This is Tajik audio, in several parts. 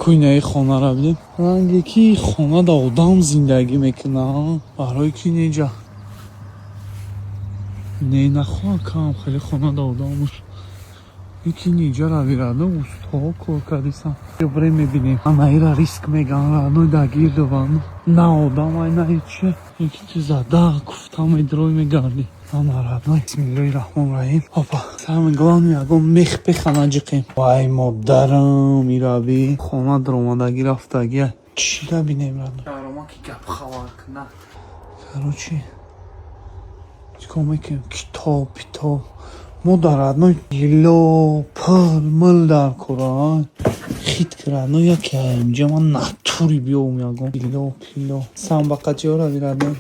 кӯйнаи хонаро бинем. ранге ки хонада одам зиндагӣ мекунад. барои ки неҷа не нахоҳам кам хеле хонада одам буш. ики неҷа равираду устҳо кор кардисам. ҷобре мебинем. Анаира риск меган радной дагир дован. На одам ай на ҳече. ики ту зада куфта медрой мегарди. ана радной. бисмиллоҳи раҳмони раҳим. опа. самое главное ягон мех пехана ҷиқем. вай модарам мирави. хона даромадагӣ рафтагӣ. чира бинем радной. дарома ки гап хабар кна. короче чикор мекунем? Китоб питоб. мо дар одной ило пул мул дар кора хит крадно яке инҷа ман натури биём ягон ило пило самбақатиёра вирадно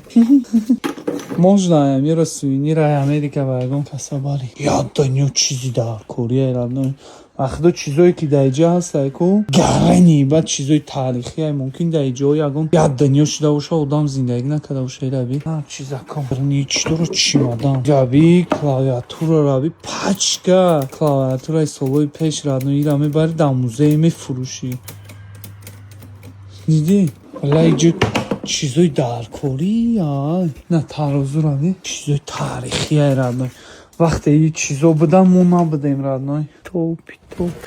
можна мера сувенира Америка ба ягон касабали я дунё чизи дар кория радно вақто чизое ки дар иҷа ҳастае ку гарани баъд чизои таърихие мумкин дар иҷаҳо ягон я дунё шуда боша одам зиндагӣ накарда боша раби ҳар чизаком ничтора чимодан раби клавиатура раби пачка клавиатураи солҳои пеш радно ира мебари дар музее мефурӯшӣ диди валла иҷо чизои даркорӣ ай на тарозу раби чизои таърихие радно вақте и чизо будам мо набудем радной топ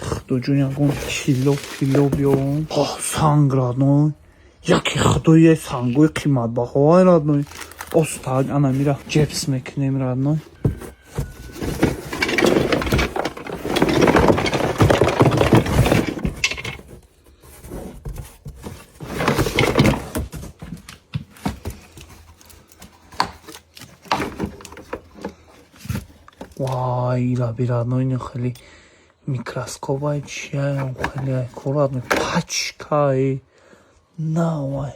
худоҷон ягон кило пило биём санг радной яке худое сангои қиматбаҳоай радной остаг ана мира ҷепс мекунем радной вай рабирадной не хеле микроскопай чия хеле аккуратно пачкай навай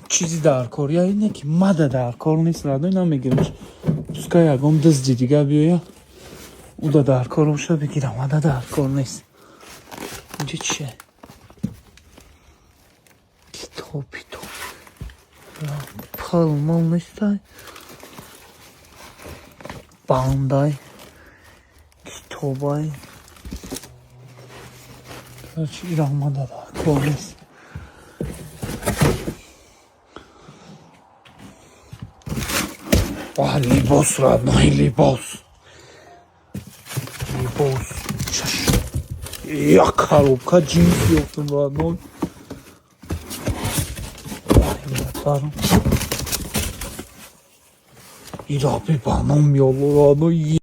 чизи дар кор я ине ки мада дар кор нест радной намегирам пускай ягон дизди дига биёя уда дар кор боша бигирам мада дар кор нест инҷа чие китоб пулмол нестай бандай китобай короче ирамада дар кор нест ва либос радной либос як коробка джинс ёфтам радной ира бибанам ёло радной